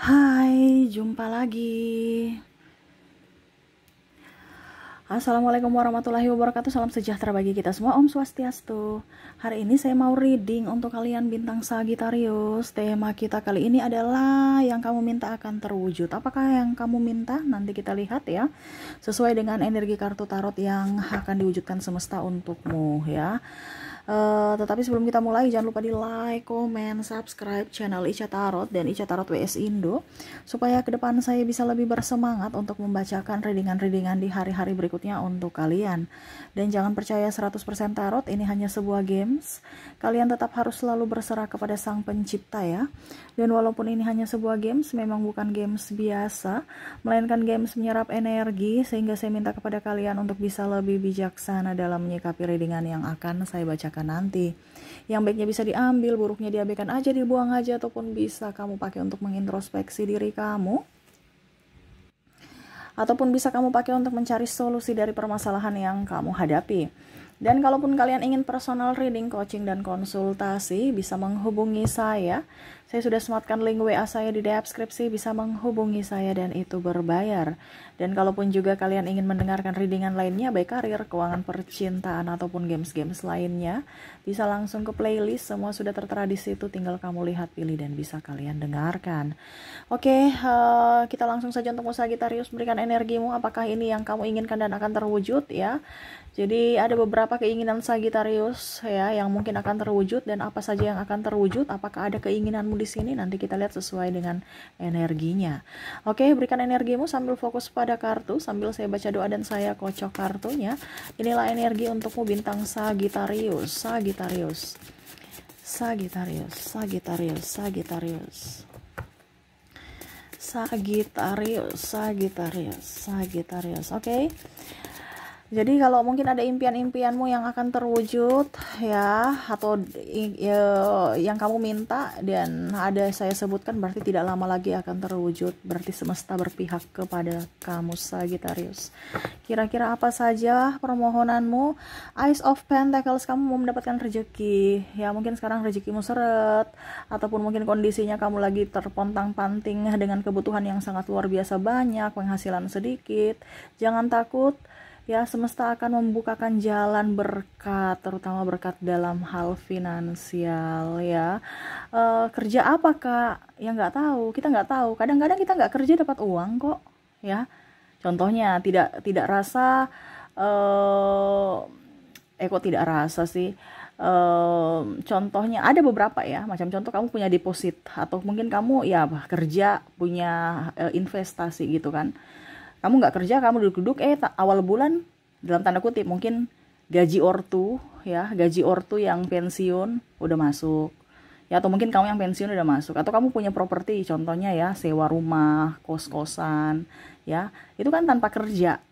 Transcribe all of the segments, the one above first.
Hai, jumpa lagi. Assalamualaikum warahmatullahi wabarakatuh. Salam sejahtera bagi kita semua. Om Swastiastu. Hari ini saya mau reading untuk kalian bintang Sagittarius. Tema kita kali ini adalah yang kamu minta akan terwujud. Apakah yang kamu minta? Nanti kita lihat ya. Sesuai dengan energi kartu tarot yang akan diwujudkan semesta untukmu ya. Tetapi sebelum kita mulai, jangan lupa di like, comment, subscribe channel Ica Tarot dan Ica Tarot WS Indo, supaya ke depan saya bisa lebih bersemangat untuk membacakan readingan-readingan di hari-hari berikutnya untuk kalian. Dan jangan percaya 100% tarot, ini hanya sebuah games. Kalian tetap harus selalu berserah kepada Sang Pencipta ya. Dan walaupun ini hanya sebuah games, memang bukan games biasa, melainkan games menyerap energi, sehingga saya minta kepada kalian untuk bisa lebih bijaksana dalam menyikapi readingan yang akan saya bacakan nanti. Yang baiknya bisa diambil, buruknya diabaikan aja, dibuang aja, ataupun bisa kamu pakai untuk mengintrospeksi diri kamu, ataupun bisa kamu pakai untuk mencari solusi dari permasalahan yang kamu hadapi. Dan kalaupun kalian ingin personal reading, coaching, dan konsultasi, bisa menghubungi saya. Saya sudah sematkan link WA saya di deskripsi, bisa menghubungi saya dan itu berbayar. Dan kalaupun juga kalian ingin mendengarkan readingan lainnya, baik karir, keuangan, percintaan, ataupun games-games lainnya, bisa langsung ke playlist, semua sudah tertera di situ, tinggal kamu lihat, pilih, dan bisa kalian dengarkan. Oke, kita langsung saja untuk Sagittarius, berikan energimu, apakah ini yang kamu inginkan dan akan terwujud ya. Jadi ada beberapa keinginan Sagittarius ya yang mungkin akan terwujud, dan apa saja yang akan terwujud, apakah ada keinginanmu di sini, nanti kita lihat sesuai dengan energinya. Oke, berikan energimu sambil fokus pada kartu, sambil saya baca doa dan saya kocok kartunya. Inilah energi untukmu bintang Sagittarius, Sagittarius, Sagittarius, Sagittarius, Sagittarius, Sagittarius, Sagittarius, Sagittarius. Oke. Jadi kalau mungkin ada impian-impianmu yang akan terwujud ya, atau yang kamu minta dan ada saya sebutkan, berarti tidak lama lagi akan terwujud. Berarti semesta berpihak kepada kamu Sagittarius. Kira-kira apa saja permohonanmu? Ace of Pentacles, kamu mau mendapatkan rezeki. Ya mungkin sekarang rezekimu seret, ataupun mungkin kondisinya kamu lagi terpontang-panting dengan kebutuhan yang sangat luar biasa banyak, penghasilan sedikit. Jangan takut. Ya, semesta akan membukakan jalan berkat, terutama berkat dalam hal finansial ya. Kerja apa kak? Ya nggak tahu, kita nggak tahu. Kadang-kadang kita nggak kerja dapat uang kok ya. Contohnya tidak rasa, kok tidak rasa sih. Contohnya ada beberapa ya, macam contoh kamu punya deposit, atau mungkin kamu ya kerja punya investasi gitu kan. Kamu nggak kerja, kamu duduk-duduk, awal bulan, dalam tanda kutip, mungkin gaji ortu, ya, gaji ortu yang pensiun udah masuk. Ya, atau mungkin kamu yang pensiun udah masuk. Atau kamu punya properti, contohnya ya, sewa rumah, kos-kosan, ya. Itu kan tanpa kerja,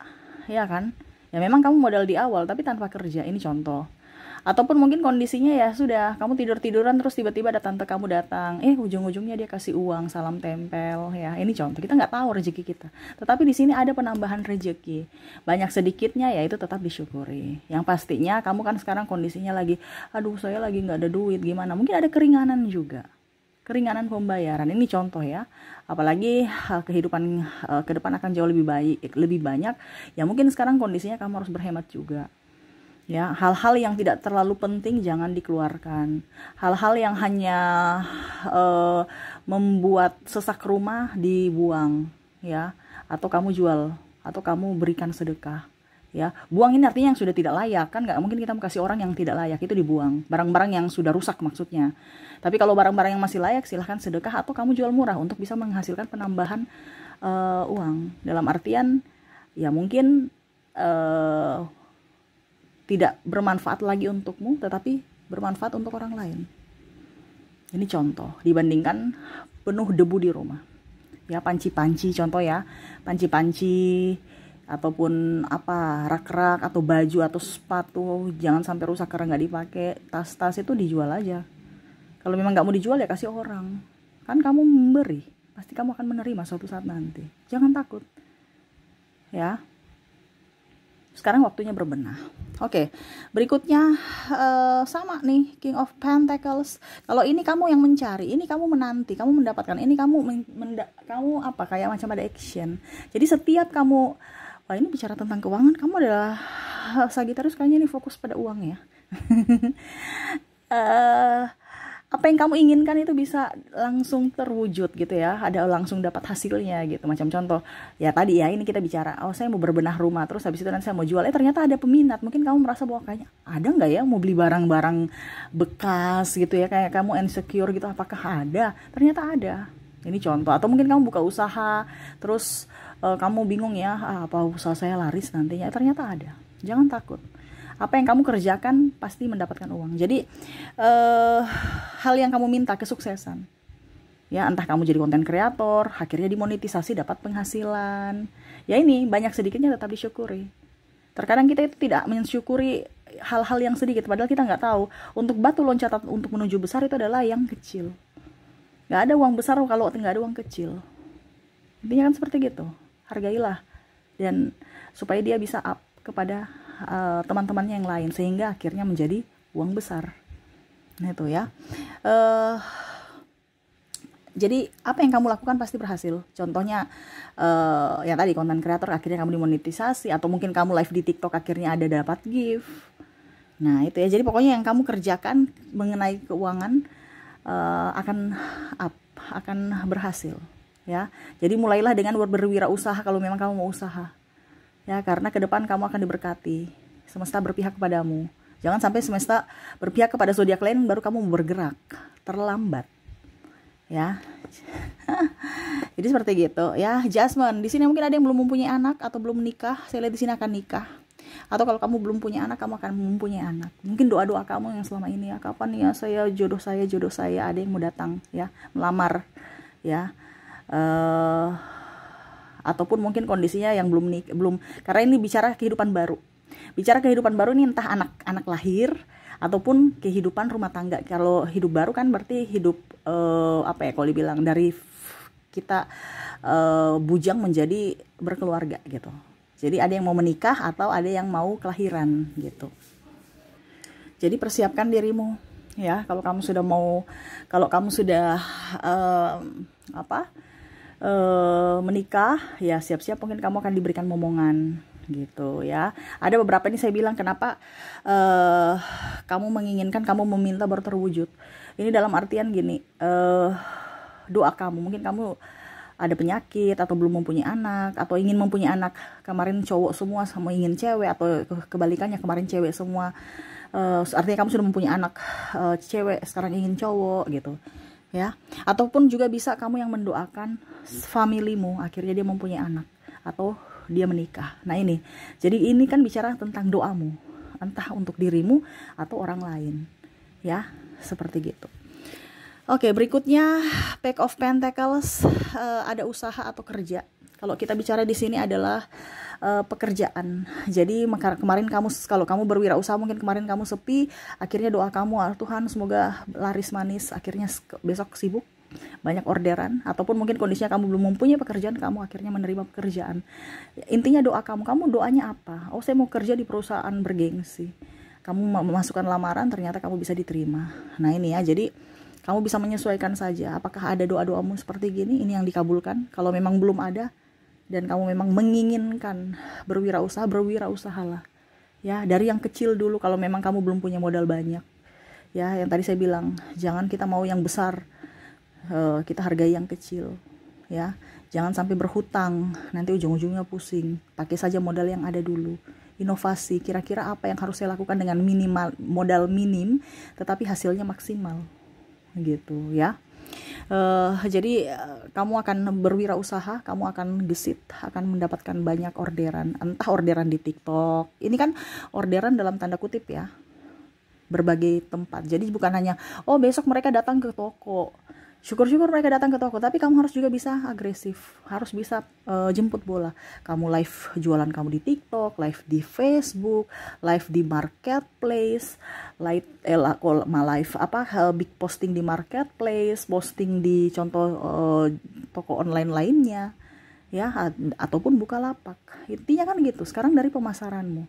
ya kan? Ya memang kamu modal di awal, tapi tanpa kerja, ini contoh. Ataupun mungkin kondisinya ya sudah, kamu tidur-tiduran terus tiba-tiba ada tante kamu datang, ujung-ujungnya dia kasih uang, salam tempel ya. Ini contoh, kita nggak tahu rezeki kita. Tetapi di sini ada penambahan rezeki. Banyak sedikitnya ya itu tetap disyukuri. Yang pastinya kamu kan sekarang kondisinya lagi, aduh saya lagi nggak ada duit, gimana? Mungkin ada keringanan juga. Keringanan pembayaran, ini contoh ya. Apalagi kehidupan ke depan akan jauh lebih baik, lebih banyak. Ya mungkin sekarang kondisinya kamu harus berhemat juga. Ya, hal-hal yang tidak terlalu penting jangan dikeluarkan. Hal-hal yang hanya membuat sesak rumah dibuang, ya. Atau kamu jual, atau kamu berikan sedekah, ya. Buang ini artinya yang sudah tidak layak, kan nggak mungkin kita kasih orang yang tidak layak, itu dibuang. Barang-barang yang sudah rusak maksudnya. Tapi kalau barang-barang yang masih layak, silahkan sedekah atau kamu jual murah untuk bisa menghasilkan penambahan uang. Dalam artian, ya mungkin tidak bermanfaat lagi untukmu, tetapi bermanfaat untuk orang lain. Ini contoh, dibandingkan penuh debu di rumah. Ya, panci-panci contoh ya, panci-panci ataupun apa, rak-rak atau baju atau sepatu, jangan sampai rusak karena nggak dipakai. Tas-tas itu dijual aja. Kalau memang nggak mau dijual ya kasih orang. Kan kamu memberi, pasti kamu akan menerima suatu saat nanti. Jangan takut. Ya. Sekarang waktunya berbenah. Oke, berikutnya sama nih, King of Pentacles. Kalau ini kamu yang mencari, ini kamu menanti, kamu mendapatkan, ini kamu kamu apa, kayak macam ada action. Jadi setiap kamu, wah ini bicara tentang keuangan, kamu adalah Sagittarius, kayaknya ini fokus pada uang ya. Apa yang kamu inginkan itu bisa langsung terwujud gitu ya, ada langsung dapat hasilnya gitu. Macam contoh ya tadi ya, ini kita bicara, oh saya mau berbenah rumah, terus habis itu nanti saya mau jual, ternyata ada peminat. Mungkin kamu merasa bahwa kayaknya ada nggak ya mau beli barang-barang bekas gitu ya, kayak kamu insecure gitu, apakah ada, ternyata ada. Ini contoh. Atau mungkin kamu buka usaha terus kamu bingung ya, apa usaha saya laris nantinya, ternyata ada. Jangan takut, apa yang kamu kerjakan pasti mendapatkan uang. Jadi hal yang kamu minta, kesuksesan ya, entah kamu jadi konten kreator, akhirnya dimonetisasi, dapat penghasilan ya, ini banyak sedikitnya tetap disyukuri. Terkadang kita itu tidak mensyukuri hal-hal yang sedikit, padahal kita nggak tahu untuk batu loncatan untuk menuju besar itu adalah yang kecil. Nggak ada uang besar kalau nggak ada uang kecil. Intinya kan seperti gitu, hargailah, dan supaya dia bisa up kepada teman-temannya yang lain, sehingga akhirnya menjadi uang besar. Nah itu ya, jadi apa yang kamu lakukan pasti berhasil. Contohnya yang tadi konten kreator, akhirnya kamu dimonetisasi, atau mungkin kamu live di TikTok akhirnya ada dapat gift. Nah itu ya, jadi pokoknya yang kamu kerjakan mengenai keuangan akan berhasil ya. Jadi mulailah dengan berwirausaha kalau memang kamu mau usaha ya, karena ke depan kamu akan diberkati, semesta berpihak kepadamu. Jangan sampai semesta berpihak kepada zodiak lain baru kamu bergerak, terlambat ya. Jadi seperti gitu ya. Jasmine, di sini mungkin ada yang belum mempunyai anak atau belum nikah. Saya lihat di sini akan nikah. Atau kalau kamu belum punya anak, kamu akan mempunyai anak. Mungkin doa-doa kamu yang selama ini ya, kapan ya saya jodoh saya ada yang mau datang ya, melamar ya. Ataupun mungkin kondisinya yang belum, karena ini bicara kehidupan baru. Bicara kehidupan baru ini entah anak lahir ataupun kehidupan rumah tangga. Kalau hidup baru kan berarti hidup apa ya, kalau dibilang dari kita bujang menjadi berkeluarga gitu. Jadi ada yang mau menikah atau ada yang mau kelahiran gitu. Jadi persiapkan dirimu ya, kalau kamu sudah menikah ya, siap-siap mungkin kamu akan diberikan momongan gitu ya. Ada beberapa ini saya bilang kenapa kamu menginginkan, kamu meminta baru terwujud. Ini dalam artian gini, doa kamu, mungkin kamu ada penyakit atau belum mempunyai anak atau ingin mempunyai anak. Kemarin cowok semua sama ingin cewek, atau kebalikannya kemarin cewek semua, artinya kamu sudah mempunyai anak cewek, sekarang ingin cowok gitu ya. Ataupun juga bisa kamu yang mendoakan familimu, akhirnya dia mempunyai anak atau dia menikah. Nah ini, jadi ini kan bicara tentang doamu, entah untuk dirimu atau orang lain ya, seperti gitu. Oke, berikutnya Page of Pentacles, ada usaha atau kerja. Kalau kita bicara di sini adalah pekerjaan. Jadi kemarin kalau kamu berwirausaha, mungkin kemarin kamu sepi, akhirnya doa kamu, Tuhan semoga laris manis, akhirnya besok sibuk, banyak orderan. Ataupun mungkin kondisinya kamu belum mempunyai pekerjaan, kamu akhirnya menerima pekerjaan. Intinya doa kamu doanya apa? Oh saya mau kerja di perusahaan bergengsi. Kamu memasukkan lamaran, ternyata kamu bisa diterima. Nah ini ya, jadi kamu bisa menyesuaikan saja. Apakah ada doa-doamu seperti gini, ini yang dikabulkan. Kalau memang belum ada dan kamu memang menginginkan berwirausahalah ya, dari yang kecil dulu. Kalau memang kamu belum punya modal banyak ya, yang tadi saya bilang, jangan kita mau yang besar, kita hargai yang kecil ya. Jangan sampai berhutang, nanti ujung-ujungnya pusing. Pakai saja modal yang ada dulu. Inovasi, kira-kira apa yang harus saya lakukan dengan modal minim tetapi hasilnya maksimal gitu ya. Jadi kamu akan berwirausaha, kamu akan gesit, akan mendapatkan banyak orderan, entah orderan di TikTok. Ini kan orderan dalam tanda kutip ya, berbagai tempat. Jadi bukan hanya oh besok mereka datang ke toko, syukur-syukur mereka datang ke toko, tapi kamu harus juga bisa agresif, harus bisa jemput bola. Kamu live jualan kamu di TikTok, live di Facebook, live di marketplace, live big posting di marketplace, posting di contoh toko online lainnya ya, ataupun buka lapak. Intinya kan gitu. Sekarang dari pemasaranmu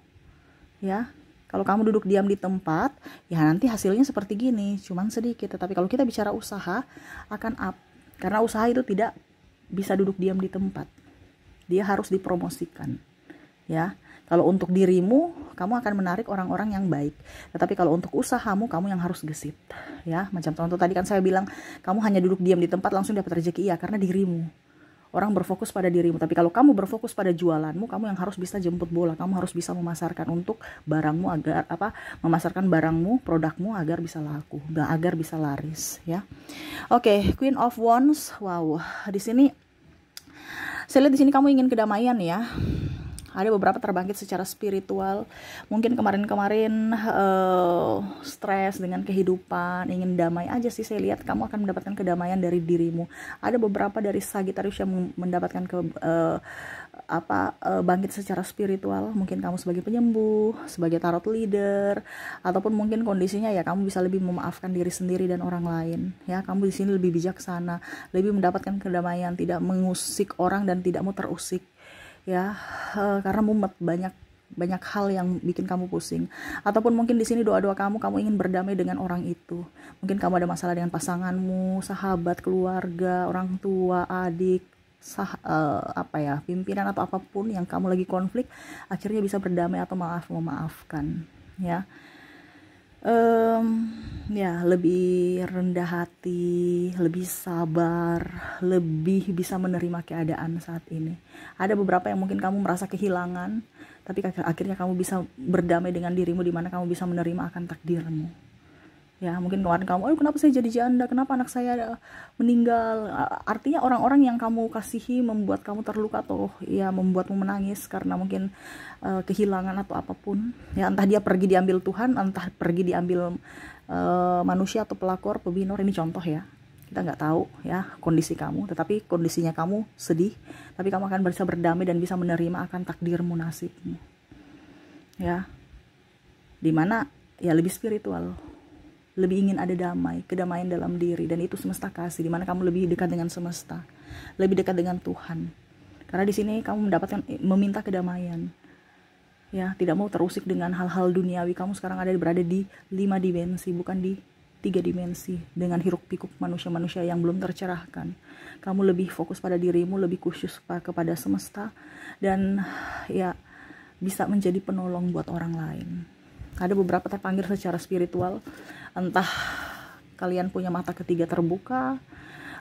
ya, Kalau kamu duduk diam di tempat, ya nanti hasilnya seperti gini, cuman sedikit. Tetapi kalau kita bicara usaha, akan up. Karena usaha itu tidak bisa duduk diam di tempat. Dia harus dipromosikan. Ya. Kalau untuk dirimu, kamu akan menarik orang-orang yang baik. Tetapi kalau untuk usahamu, kamu yang harus gesit. Ya, macam contoh tadi kan saya bilang, kamu hanya duduk diam di tempat langsung dapat rezeki. Iya, karena dirimu. Orang berfokus pada dirimu. Tapi kalau kamu berfokus pada jualanmu, kamu yang harus bisa jemput bola. Kamu harus bisa memasarkan untuk barangmu agar memasarkan barangmu, produkmu agar bisa laku, agar bisa laris. Ya, oke, Queen of Wands. Wow, di sini saya lihat di sini kamu ingin kedamaian ya. Ada beberapa terbangkit secara spiritual. Mungkin kemarin-kemarin stres dengan kehidupan, ingin damai aja sih. Saya lihat kamu akan mendapatkan kedamaian dari dirimu. Ada beberapa dari Sagittarius yang mendapatkan bangkit secara spiritual. Mungkin kamu sebagai penyembuh, sebagai tarot leader, ataupun mungkin kondisinya ya kamu bisa lebih memaafkan diri sendiri dan orang lain. Ya, kamu di sini lebih bijaksana, lebih mendapatkan kedamaian, tidak mengusik orang dan tidak mau terusik. Ya, karena mumet, banyak hal yang bikin kamu pusing. Ataupun mungkin di sini doa-doa kamu ingin berdamai dengan orang itu. Mungkin kamu ada masalah dengan pasanganmu, sahabat, keluarga, orang tua, adik, pimpinan atau apapun yang kamu lagi konflik, akhirnya bisa berdamai atau memaafkan. Ya. Ya, lebih rendah hati, lebih sabar, lebih bisa menerima keadaan saat ini. Ada beberapa yang mungkin kamu merasa kehilangan, tapi akhirnya kamu bisa berdamai dengan dirimu, di mana kamu bisa menerima akan takdirmu. Ya, mungkin kemarin kamu, kenapa saya jadi janda, kenapa anak saya meninggal. Artinya orang-orang yang kamu kasihi membuat kamu terluka atau ya membuatmu menangis karena mungkin kehilangan atau apapun. Ya, entah dia pergi diambil Tuhan, entah pergi diambil manusia atau pelakor, pebinor. Ini contoh ya. Kita nggak tahu ya kondisi kamu, tetapi kondisinya kamu sedih, tapi kamu akan bisa berdamai dan bisa menerima akan takdirmu, nasibmu. Ya. Dimana ya lebih spiritual, lebih ingin ada damai, kedamaian dalam diri, dan itu semesta kasih, dimana kamu lebih dekat dengan semesta, lebih dekat dengan Tuhan. Karena di sini kamu meminta kedamaian, ya, tidak mau terusik dengan hal-hal duniawi. Kamu sekarang berada di 5 dimensi, bukan di 3 dimensi, dengan hiruk pikuk manusia-manusia yang belum tercerahkan. Kamu lebih fokus pada dirimu, lebih khusyuk kepada semesta, dan ya bisa menjadi penolong buat orang lain. Ada beberapa terpanggil secara spiritual, entah kalian punya mata ketiga terbuka,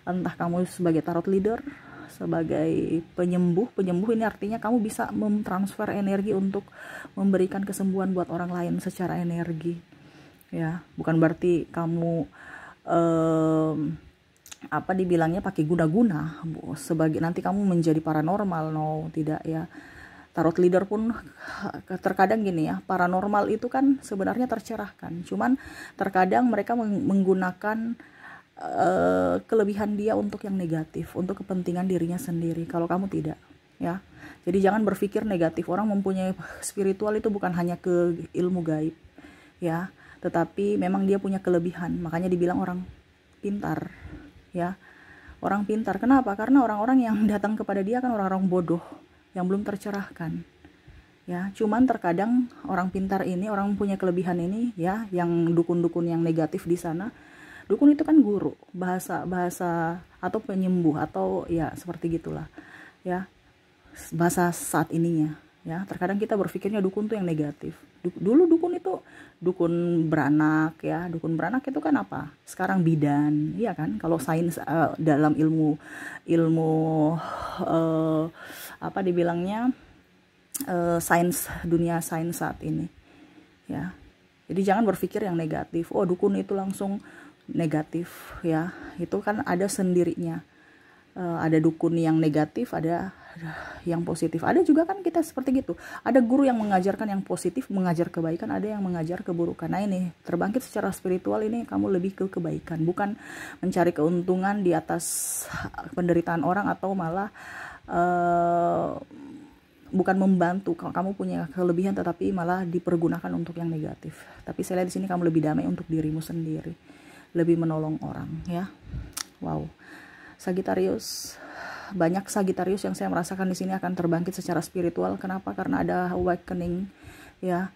entah kamu sebagai tarot leader, sebagai penyembuh ini artinya kamu bisa mentransfer energi untuk memberikan kesembuhan buat orang lain secara energi. Ya, bukan berarti kamu dibilangnya pakai guna-guna sebagai nanti kamu menjadi paranormal. No, tidak ya. Tarot leader pun terkadang gini ya, paranormal itu kan sebenarnya tercerahkan, cuman terkadang mereka menggunakan kelebihan dia untuk yang negatif, untuk kepentingan dirinya sendiri. Kalau kamu tidak, ya. Jadi jangan berpikir negatif. Orang mempunyai spiritual itu bukan hanya ke ilmu gaib, ya, tetapi memang dia punya kelebihan. Makanya dibilang orang pintar, ya. Orang pintar. Kenapa? Karena orang-orang yang datang kepada dia kan orang-orang bodoh yang belum tercerahkan. Ya, cuman terkadang orang pintar ini, orang punya kelebihan ini, ya, yang dukun-dukun yang negatif di sana. Dukun itu kan guru, bahasa atau penyembuh atau ya seperti gitulah. Ya. Bahasa saat ininya, ya. Terkadang kita berpikirnya dukun tuh yang negatif. Dulu dukun itu dukun beranak, ya. Dukun beranak itu kan apa? Sekarang bidan, iya kan? Kalau sains dalam ilmu dibilangnya sains, dunia sains saat ini, ya. Jadi jangan berpikir yang negatif. Oh, dukun itu langsung negatif, ya. Itu kan ada sendirinya. Ada dukun yang negatif, ada yang positif. Ada juga kan kita seperti gitu. Ada guru yang mengajarkan yang positif, mengajar kebaikan, ada yang mengajar keburukan. Nah, ini terbangkit secara spiritual ini kamu lebih ke kebaikan, bukan mencari keuntungan di atas penderitaan orang atau malah bukan membantu. Kamu punya kelebihan tetapi malah dipergunakan untuk yang negatif. Tapi saya lihat di sini kamu lebih damai untuk dirimu sendiri, lebih menolong orang, ya. Wow. Sagittarius, banyak Sagittarius yang saya merasakan di sini akan terbangkit secara spiritual. Kenapa? Karena ada awakening, ya.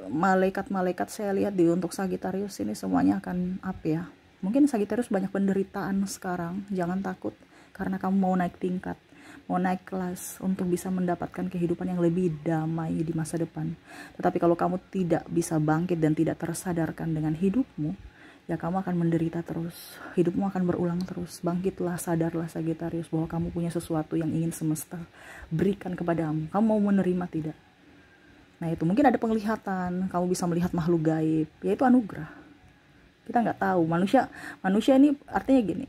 malaikat-malaikat saya lihat di untuk Sagittarius ini semuanya akan apa ya, mungkin Sagittarius banyak penderitaan sekarang. Jangan takut, karena kamu mau naik tingkat, mau naik kelas untuk bisa mendapatkan kehidupan yang lebih damai di masa depan. Tetapi kalau kamu tidak bisa bangkit dan tidak tersadarkan dengan hidupmu, ya kamu akan menderita terus. Hidupmu akan berulang terus. Bangkitlah, sadarlah Sagittarius bahwa kamu punya sesuatu yang ingin semesta berikan kepadamu. Kamu mau menerima tidak? Nah itu mungkin ada penglihatan, kamu bisa melihat makhluk gaib, yaitu anugerah. Kita nggak tahu, manusia ini artinya gini,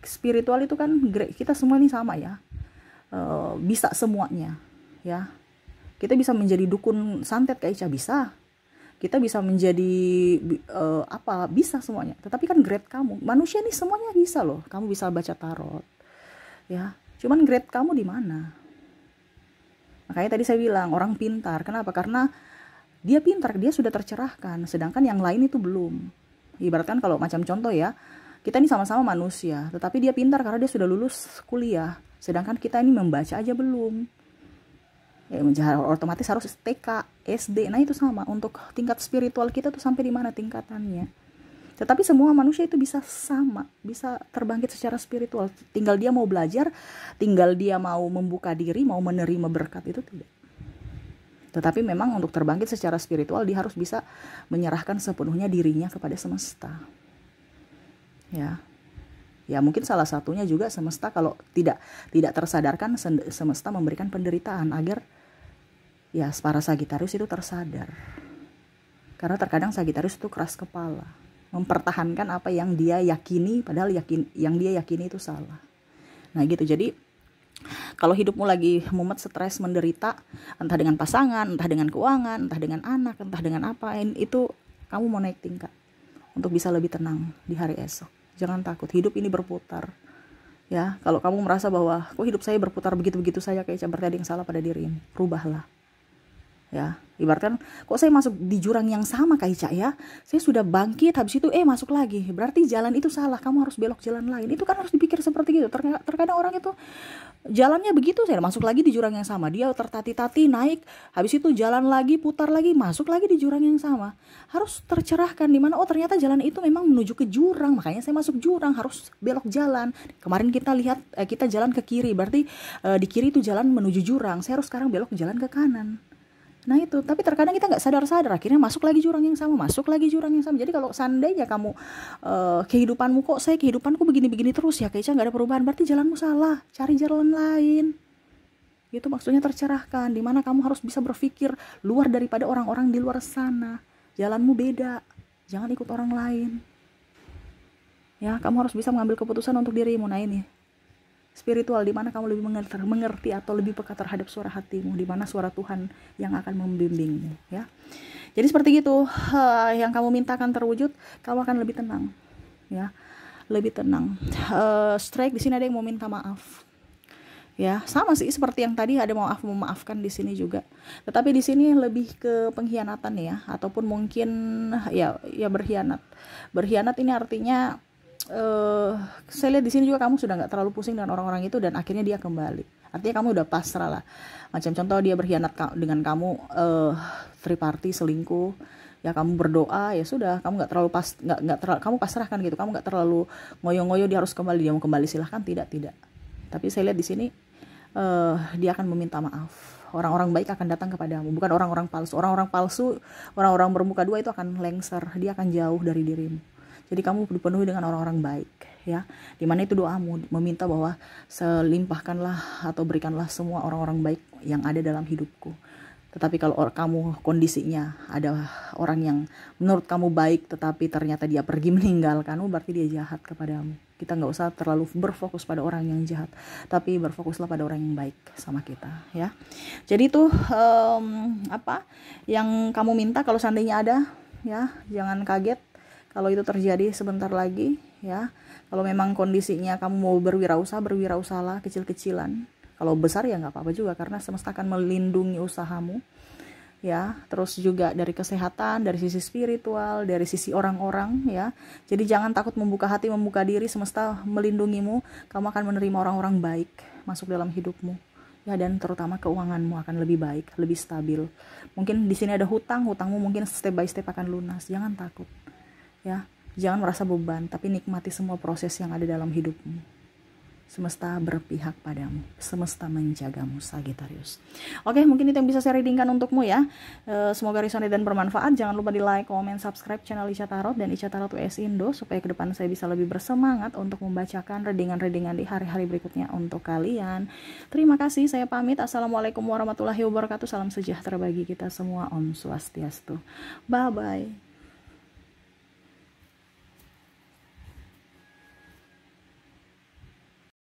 spiritual itu kan kita semua ini sama ya, bisa semuanya ya. Kita bisa menjadi dukun santet kayak Ica, bisa. Kita bisa menjadi bisa semuanya. Tetapi kan grade kamu, manusia ini semuanya bisa loh. Kamu bisa baca tarot ya, cuman grade kamu di mana? Makanya tadi saya bilang orang pintar. Kenapa? Karena dia pintar, dia sudah tercerahkan, sedangkan yang lain itu belum. Ibaratkan kalau macam contoh ya, kita ini sama-sama manusia, tetapi dia pintar karena dia sudah lulus kuliah, sedangkan kita ini membaca aja belum. Ya, otomatis harus TK, SD. Nah itu sama, untuk tingkat spiritual kita tuh sampai di mana tingkatannya. Tetapi semua manusia itu bisa sama, bisa terbangkit secara spiritual. Tinggal dia mau belajar, tinggal dia mau membuka diri, mau menerima berkat, itu tidak. Tetapi memang untuk terbangkit secara spiritual, dia harus bisa menyerahkan sepenuhnya dirinya kepada semesta. Ya mungkin salah satunya juga semesta, kalau tidak tersadarkan, semesta memberikan penderitaan agar ya para Sagittarius itu tersadar. Karena terkadang Sagittarius itu keras kepala, mempertahankan apa yang dia yakini, padahal yang dia yakini itu salah. Nah gitu. Jadi kalau hidupmu lagi mumet, stres, menderita, entah dengan pasangan, entah dengan keuangan, entah dengan anak, entah dengan apa, itu kamu mau naik tingkat untuk bisa lebih tenang di hari esok. Jangan takut, hidup ini berputar ya. Kalau kamu merasa bahwa kok hidup saya berputar begitu-begitu saja, kayak berarti ada yang salah pada dirimu. Rubahlah ya. Ibaratkan kok saya masuk di jurang yang sama kayak Ica ya, saya sudah bangkit, habis itu masuk lagi, berarti jalan itu salah, kamu harus belok jalan lain. Itu kan harus dipikir seperti itu. Terkadang orang itu jalannya begitu, saya masuk lagi di jurang yang sama, dia tertati-tati naik, habis itu jalan lagi, putar lagi, masuk lagi di jurang yang sama. Harus tercerahkan di mana, oh ternyata jalan itu memang menuju ke jurang, makanya saya masuk jurang, harus belok jalan. Kemarin kita lihat kita jalan ke kiri, berarti di kiri itu jalan menuju jurang, saya harus sekarang belok jalan ke kanan. Nah itu, tapi terkadang kita nggak sadar-sadar, akhirnya masuk lagi jurang yang sama, masuk lagi jurang yang sama. Jadi kalau seandainya kamu kehidupanmu, kok saya kehidupanku begini-begini terus ya, kayaknya nggak ada perubahan, berarti jalanmu salah, cari jalan lain. Itu maksudnya tercerahkan, dimana kamu harus bisa berpikir luar daripada orang-orang di luar sana. Jalanmu beda, jangan ikut orang lain. Ya, kamu harus bisa mengambil keputusan untuk dirimu. Nah ini spiritual, di mana kamu lebih mengerti atau lebih peka terhadap suara hatimu, di mana suara Tuhan yang akan membimbingmu ya. Jadi seperti itu, yang kamu mintakan terwujud, kamu akan lebih tenang ya, lebih tenang. Strike di sini ada yang mau minta maaf ya, sama sih seperti yang tadi, ada memaafkan di sini juga. Tetapi di sini lebih ke pengkhianatan ya, ataupun mungkin ya berkhianat ini artinya saya lihat di sini juga kamu sudah nggak terlalu pusing dengan orang-orang itu, dan akhirnya dia kembali. Artinya kamu udah pasrah lah. Macam contoh dia berkhianat dengan kamu, third party, selingkuh, ya kamu berdoa, ya sudah, kamu nggak terlalu kamu pasrahkan gitu. Kamu nggak terlalu ngoyo-ngoyo dia harus kembali, dia mau kembali silahkan, tidak. Tapi saya lihat di sini dia akan meminta maaf. Orang-orang baik akan datang kepadamu, bukan orang-orang palsu. Orang-orang palsu, orang-orang bermuka dua itu akan lengser, dia akan jauh dari dirimu. Jadi kamu dipenuhi dengan orang-orang baik ya. Dimana itu doamu meminta bahwa selimpahkanlah atau berikanlah semua orang-orang baik yang ada dalam hidupku. Tetapi kalau kamu kondisinya ada orang yang menurut kamu baik tetapi ternyata dia pergi meninggalkanmu, berarti dia jahat kepadamu. Kita nggak usah terlalu berfokus pada orang yang jahat, tapi berfokuslah pada orang yang baik sama kita ya. Jadi itu apa yang kamu minta, kalau seandainya ada ya, jangan kaget kalau itu terjadi sebentar lagi ya. Kalau memang kondisinya kamu mau berwirausahalah kecil-kecilan. Kalau besar ya nggak apa-apa juga, karena semesta akan melindungi usahamu ya. Terus juga dari kesehatan, dari sisi spiritual, dari sisi orang-orang ya. Jadi jangan takut membuka hati, membuka diri, semesta melindungimu. Kamu akan menerima orang-orang baik masuk dalam hidupmu ya, dan terutama keuanganmu akan lebih baik, lebih stabil. Mungkin di sini ada hutangmu mungkin step by step akan lunas. Jangan takut, ya. Jangan merasa beban, tapi nikmati semua proses yang ada dalam hidupmu. Semesta berpihak padamu, semesta menjagamu, Sagittarius. Oke, mungkin itu yang bisa saya readingkan untukmu ya. Semoga resonate dan bermanfaat. Jangan lupa di like, comment, subscribe channel Ica Tarot dan Ica Tarot US Indo, supaya ke depan saya bisa lebih bersemangat untuk membacakan readingan-readingan di hari-hari berikutnya untuk kalian. Terima kasih, saya pamit. Assalamualaikum warahmatullahi wabarakatuh. Salam sejahtera bagi kita semua. Om Swastiastu. Bye-bye.